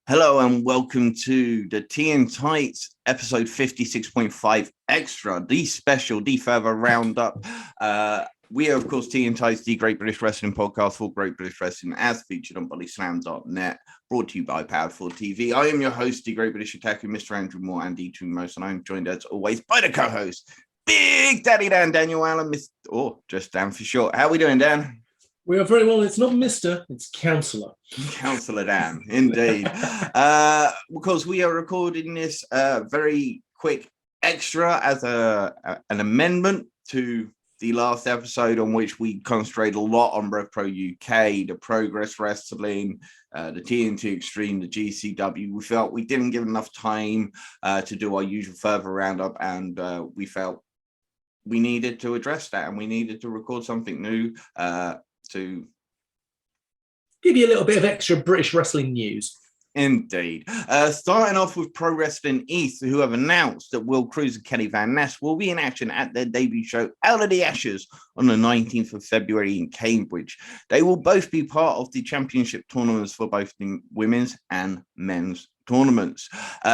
Hello and welcome to the TNT episode 56.5 extra, the special, the further roundup. We are, of course, TNT's the Great British Wrestling podcast for Great British Wrestling as featured on Bodyslam.net, brought to you by Powered4 TV. I am your host, the Great British Attacker, Mr. Andrew Moore, and D2 Most, and I'm joined as always by the co-host, Big Daddy Dan, Daniel Allen, just Dan for short. How are we doing, Dan? We are very well. It's not Mr., it's Councillor. Councillor Dan, indeed. Because we are recording this very quick extra as an amendment to the last episode on which we concentrated a lot on Wrestle Pro UK, the Progress Wrestling, the TNT Extreme, the GCW. We felt we didn't give enough time to do our usual further roundup, and we felt we needed to address that, and we needed to record something new to give you a little bit of extra British wrestling news. Indeed. Starting off with Pro Wrestling East, who have announced that Will Cruz and Kenny Van Ness will be in action at their debut show Out of the Ashes on the 19th of February in Cambridge. They will both be part of the championship tournaments for both the women's and men's tournaments.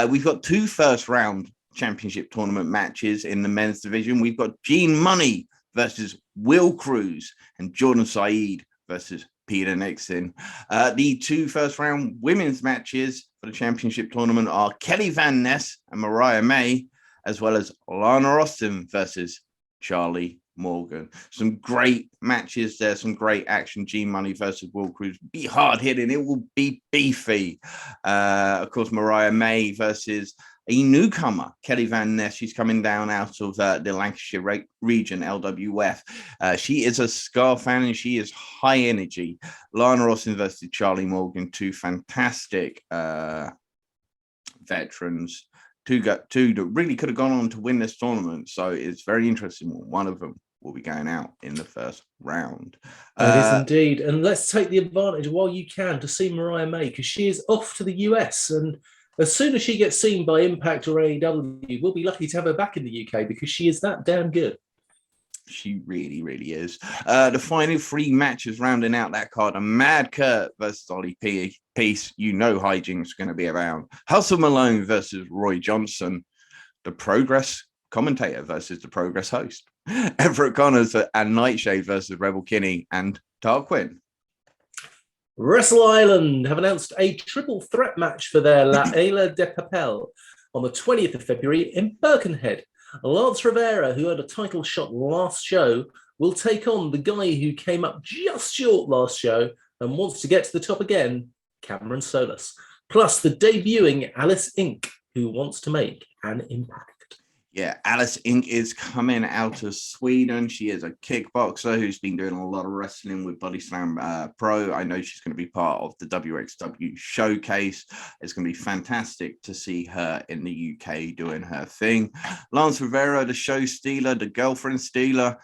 We've got two first round championship tournament matches in the men's division. We've got Gene Money versus Will Cruz and Jordan Saeed versus Peter Nixon. The two first round women's matches for the championship tournament are Kelly Van Ness and Mariah May, as well as Lana Austin versus Charlie Morgan. Some great matches there, some great action. Gene Money versus Will Cruz be hard hitting, it will be beefy. Of course, Mariah May versus a newcomer, Kelly Van Ness. She's coming down out of the Lancashire region, LWF. She is a Scar fan and she is high energy. Lana Austin versus Charlie Morgan, two fantastic veterans, two that really could have gone on to win this tournament. So it's very interesting. One of them will be going out in the first round. It is indeed. And let's take the advantage while you can to see Mariah May, because she is off to the US, and as soon as she gets seen by Impact or AEW, we'll be lucky to have her back in the UK because she is that damn good. She really, really is. The final three matches rounding out that card are Mad Kurt versus Ollie Peace. You know Hijinks going to be around. Hustle Malone versus Roy Johnson. The Progress commentator versus the Progress host. Everett Connors and Nightshade versus Rebel Kinney and Tarquin. Wrestle Island have announced a triple threat match for their La Isla de Papel on the 20th of February in Birkenhead. Lance Rivera, who had a title shot last show, will take on the guy who came up just short last show and wants to get to the top again, Cameron Solis. Plus the debuting Alice Inc., who wants to make an impact. Yeah, Alice Inc. is coming out of Sweden. She is a kickboxer who's been doing a lot of wrestling with Bodyslam Pro. I know she's going to be part of the WXW showcase. It's going to be fantastic to see her in the UK doing her thing. Lance Rivera, the show stealer, the girlfriend stealer.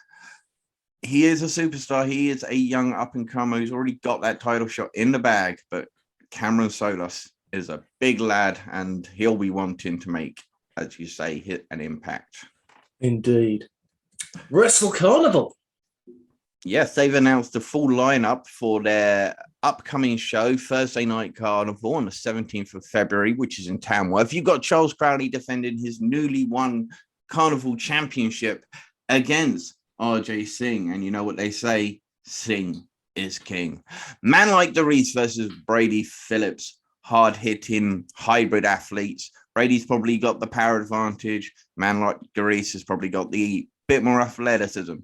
He is a superstar. He is a young up-and-comer who's already got that title shot in the bag. But Cameron Solis is a big lad, and he'll be wanting to make, as you say, hit an impact. Indeed. Wrestle Carnival. Yes, they've announced the full lineup for their upcoming show, Thursday Night Carnival, on the 17th of February, which is in Tamworth. You've got Charles Crowley defending his newly won Carnival Championship against RJ Singh. And you know what they say, Singh is king. Man Like Doris versus Brady Phillips, hard-hitting hybrid athletes. Brady's probably got the power advantage. Man Like Doris has probably got the bit more athleticism.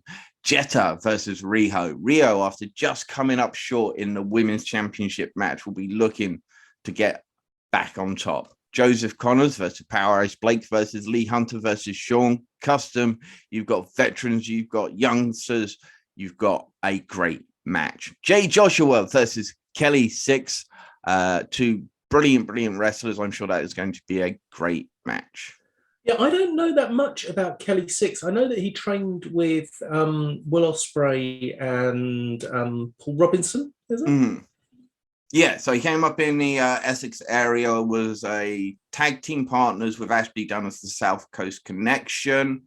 Jetta versus Rio. Rio, after just coming up short in the women's championship match, will be looking to get back on top. Joseph Connors versus Powerhouse Blake versus Lee Hunter versus Sean Custom. You've got veterans, you've got youngsters, you've got a great match. Jay Joshua versus Kelly Six. Two brilliant wrestlers. I'm sure that is going to be a great match. Yeah, I don't know that much about Kelly Six. I know that he trained with Will Ospreay and Paul Robinson, is it? Mm-hmm. Yeah, so he came up in the Essex area, was a tag team partners with Ashley Dunn as the South Coast Connection.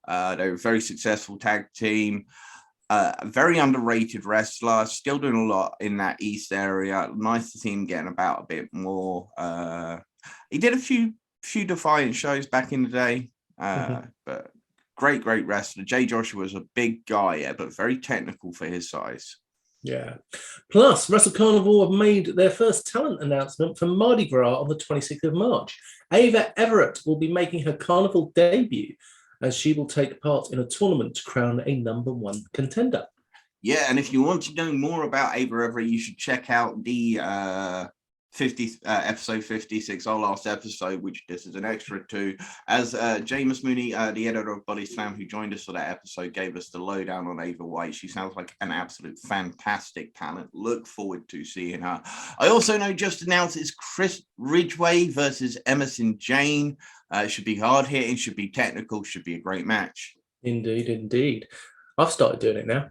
They were a very successful tag team. A very underrated wrestler, still doing a lot in that East area. Nice to see him getting about a bit more. He did a few Defiant shows back in the day, but great wrestler. Jay Joshua was a big guy, yeah, but very technical for his size. Yeah. Plus, Wrestle Carnival have made their first talent announcement for Mardi Gras on the 26th of March. Ava Everett will be making her Carnival debut, as she will take part in a tournament to crown a #1 contender. Yeah, and if you want to know more about Ava Everett, you should check out the episode 56, our last episode, which this is an extra to, as James Mooney, the editor of Bodyslam, who joined us for that episode, gave us the lowdown on Ava White. She sounds like an absolute fantastic talent. Look forward to seeing her. I also know just announced it's Chris Ridgway versus Emerson Jane. It should be hard hitting, should be technical, should be a great match. Indeed. I've started doing it now.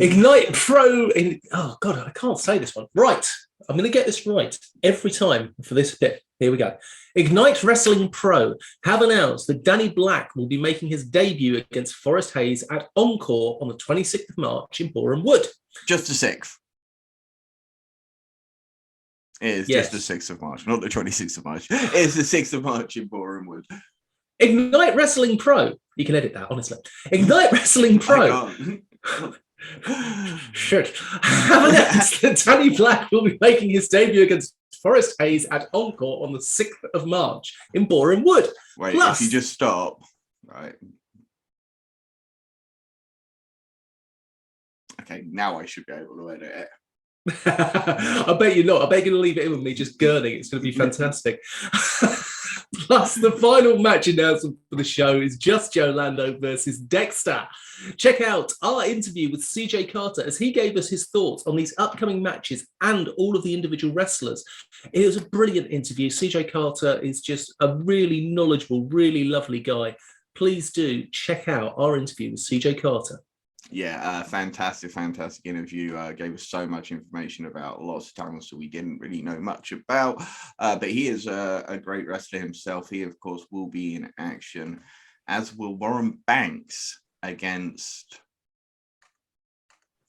Ignite Pro oh God, I can't say this one. Right. I'm going to get this right every time for this bit. Here we go. Ignite Wrestling Pro have announced that Danny Black will be making his debut against Forrest Hayes at Encore on the 26th of March in Boreham Wood. Just the 6th. It is just the 6th of March, not the 26th of March. It's the 6th of March in Boreham Wood. Ignite Wrestling Pro. You can edit that, honestly. Ignite Wrestling Pro. Shit. Have announced that Danny Black will be making his debut against Forrest Hayes at Encore on the 6th of March in Boreham Wood. Wait, Plus, if you just stop, right? Okay, now I should be able to edit it. I bet you're not. I bet you're going to leave it in with me just gurning. It's going to be fantastic. Plus, the final match announcement for the show is Just Joe Lando versus Dexter. Check out our interview with CJ Carter as he gave us his thoughts on these upcoming matches and all of the individual wrestlers. It was a brilliant interview. CJ Carter is just a really knowledgeable, really lovely guy. Please do check out our interview with CJ Carter. Yeah, fantastic interview. Gave us so much information about lots of talents that we didn't really know much about. But he is a great wrestler himself. He, of course, will be in action, as will Warren Banks against...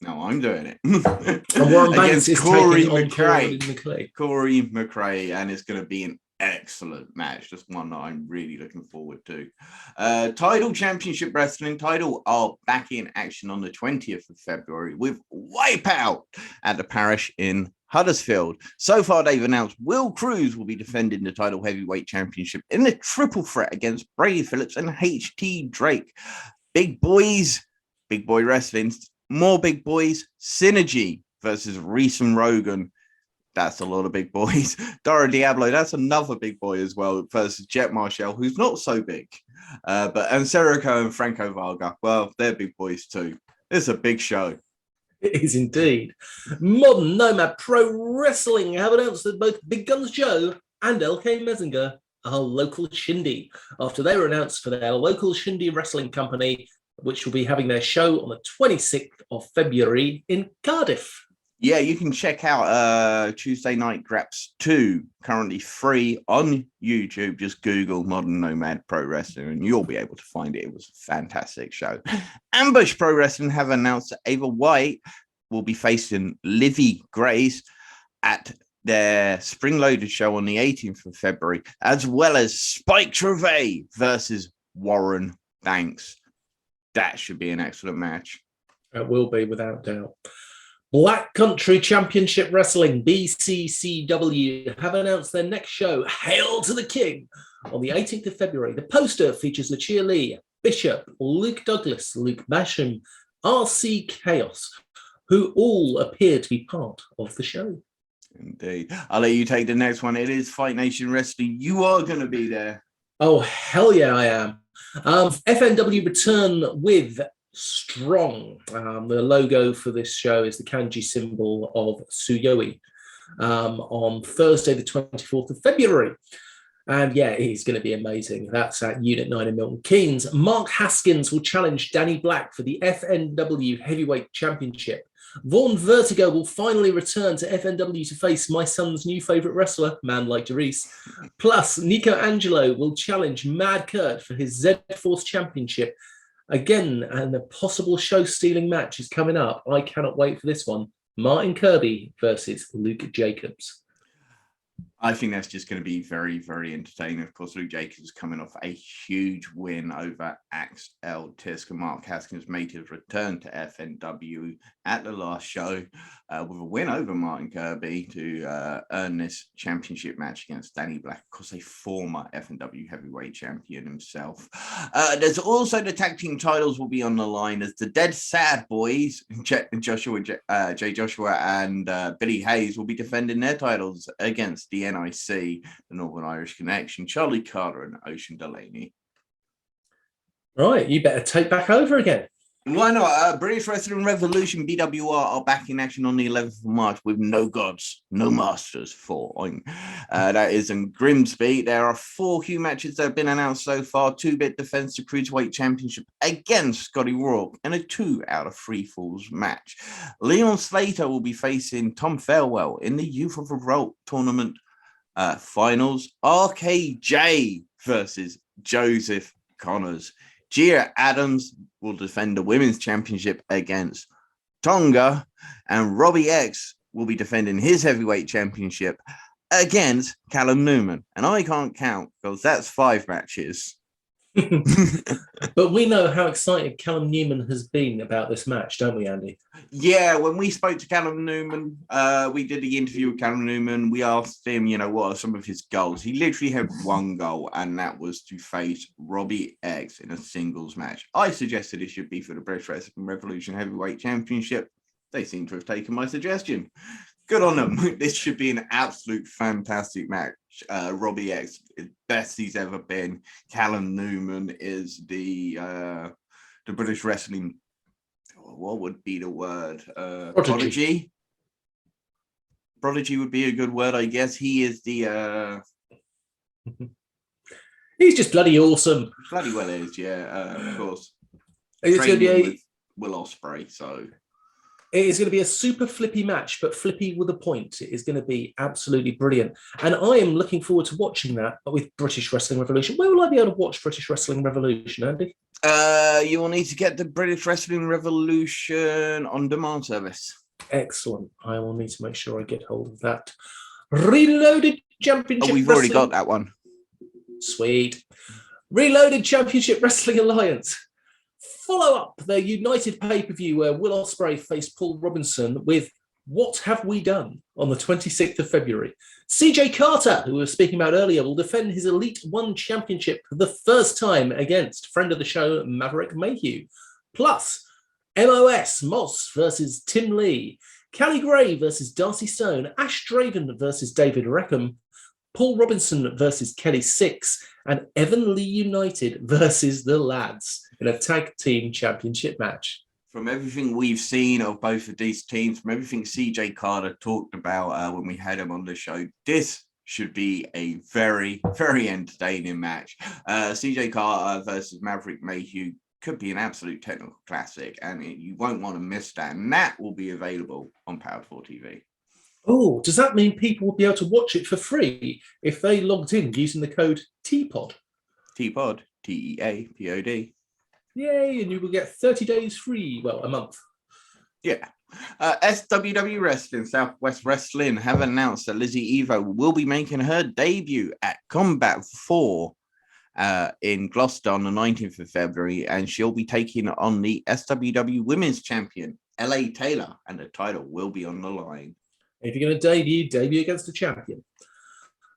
No, I'm doing it. And Warren Banks is Corey taking on McRae. Corey McRae, and it's going to be an excellent match. Just one that I'm really looking forward to. Tidal Championship Wrestling. Tidal are back in action on the 20th of February with Wipeout at the Parish in Huddersfield. So far, they've announced Will Cruz will be defending the Tidal Heavyweight Championship in the triple threat against Brady Phillips and HT Drake. Big boys, big boy wrestling, more big boys, Synergy versus Reese and Rogan. That's a lot of big boys. Dora Diablo, that's another big boy as well, versus Jet Marshall, who's not so big. And Serico and Franco Varga, well, they're big boys too. It's a big show. It is indeed. Modern Nomad Pro Wrestling have announced that both Big Guns Joe and LK Messinger are local shindy after they were announced for their local shindy wrestling company, which will be having their show on the 26th of February in Cardiff. Yeah, you can check out Tuesday Night Graps 2, currently free on YouTube. Just Google Modern Nomad Pro Wrestling and you'll be able to find it. It was a fantastic show. Ambush Pro Wrestling have announced that Ava White will be facing Livy Grace at their Spring Loaded show on the 18th of February, as well as Spike Trevay versus Warren Banks. That should be an excellent match. It will be, without doubt. Black Country Championship Wrestling, BCCW, have announced their next show, Hail to the King, on the 18th of February. The poster features Lucia Lee, Bishop, Luke Douglas, Luke Basham, RC Chaos, who all appear to be part of the show. Indeed. I'll let you take the next one. It is Fight Nation Wrestling. You are going to be there. Oh, hell yeah, I am. FNW return with Strong. The logo for this show is the kanji symbol of Tsuyoi on Thursday, the 24th of February. And yeah, he's going to be amazing. That's at Unit 9 in Milton Keynes. Mark Haskins will challenge Danny Black for the FNW Heavyweight Championship. Vaughn Vertigo will finally return to FNW to face my son's new favourite wrestler, Man Like Derice. Plus, Nico Angelo will challenge Mad Kurt for his Z-Force Championship. Again, and a possible show-stealing match is coming up. I cannot wait for this one. Martin Kirby versus Luke Jacobs. I think that's just going to be very, very entertaining. Of course, Luke Jacobs is coming off a huge win over Axel Tisk, and Mark Haskins made his return to FNW at the last show with a win over Martin Kirby to earn this championship match against Danny Black, of course, a former FNW heavyweight champion himself. There's also the tag team titles will be on the line as the Dead Sad Boys, Jay Joshua and Billy Hayes, will be defending their titles against the NIC, the Northern Irish Connection, Charlie Carter and Ocean Delaney. Right, you better take back over again. Why not? British Wrestling Revolution, BWR, are back in action on the 11th of March with No Gods, No Masters 4. That is in Grimsby. There are 4 huge matches that have been announced so far. 2-bit defense the Cruiserweight Championship against Scotty Rourke and a 2 out of 3 falls match. Leon Slater will be facing Tom Farewell in the Youth of Revolt tournament finals. RKJ versus Joseph Connors. Gia Adams will defend the Women's Championship against Tonga, and Robbie X will be defending his Heavyweight Championship against Callum Newman. And I can't count because that's 5 matches. But we know how excited Callum Newman has been about this match, don't we, Andy? Yeah, when we spoke to Callum Newman, we did the interview with Callum Newman. We asked him, what are some of his goals? He literally had one goal, and that was to face Robbie X in a singles match. I suggested it should be for the British Wrestling Revolution Heavyweight Championship. They seem to have taken my suggestion. Good on them. This should be an absolute fantastic match. Robbie X is best he's ever been. Callum Newman is the British Wrestling. What would be the word? Prodigy. Prodigy would be a good word, I guess. He is the. He's just bloody awesome. Bloody well is, yeah. Of course. It's going to be with Will Ospreay, so. It is going to be a super flippy match, but flippy with a point. It is going to be absolutely brilliant. And I am looking forward to watching that with British Wrestling Revolution. Where will I be able to watch British Wrestling Revolution, Andy? You will need to get the British Wrestling Revolution on-demand service. Excellent. I will need to make sure I get hold of that. Reloaded Championship we've already got that one. Sweet. Reloaded Championship Wrestling Alliance. Follow up their United pay-per-view where Will Ospreay faced Paul Robinson with What Have We Done on the 26th of February. CJ Carter, who we were speaking about earlier, will defend his Elite One Championship for the first time against friend of the show, Maverick Mayhew. Plus, MOS, Moss versus Tim Lee, Callie Gray versus Darcy Stone, Ash Draven versus David Reckham, Paul Robinson versus Kelly Six, and Evan Lee United versus the Lads in a tag team championship match. From everything we've seen of both of these teams, from everything CJ Carter talked about when we had him on the show, this should be a very, very entertaining match. CJ Carter versus Maverick Mayhew could be an absolute technical classic, and you won't want to miss that. And that will be available on Powered 4 TV. Oh, does that mean people will be able to watch it for free if they logged in using the code TPOD? TPOD, TEAPOD. Yay, and you will get 30 days free. Well, a month. Yeah. SWW Wrestling, Southwest Wrestling have announced that Lizzie Evo will be making her debut at Combat 4 in Gloucester on the 19th of February, and she'll be taking on the SWW Women's Champion, LA Taylor, and the title will be on the line. If you're going to debut against a champion.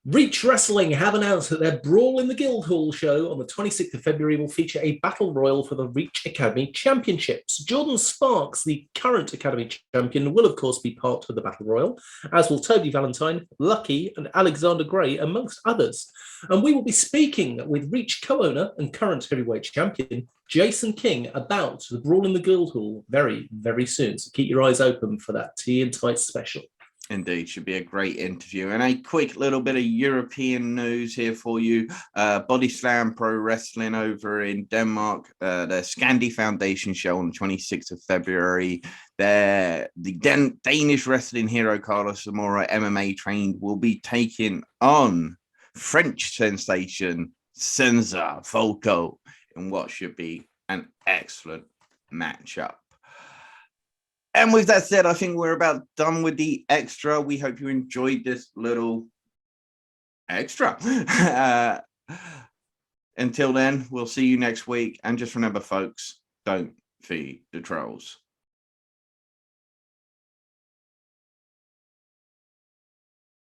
Reach Wrestling have announced that their Brawl in the Guildhall show on the 26th of February will feature a battle royal for the Reach Academy Championships. Jordan Sparks, the current Academy champion, will of course be part of the battle royal, as will Toby Valentine, Lucky, and Alexander Gray, amongst others. And we will be speaking with Reach co-owner and current heavyweight champion Jason King about the Brawl in the Guildhall very, very soon. So keep your eyes open for that Tea and Tights special. Indeed, should be a great interview. And a quick little bit of European news here for you. Bodyslam Pro Wrestling over in Denmark, the Scandi Foundation show on the 26th of February. The Danish wrestling hero Carlos Zamora, MMA trained, will be taking on French sensation Cesar Volko in what should be an excellent matchup. And with that said, I think we're about done with the extra. We hope you enjoyed this little extra. Until then, we'll see you next week. And just remember, folks, don't feed the trolls.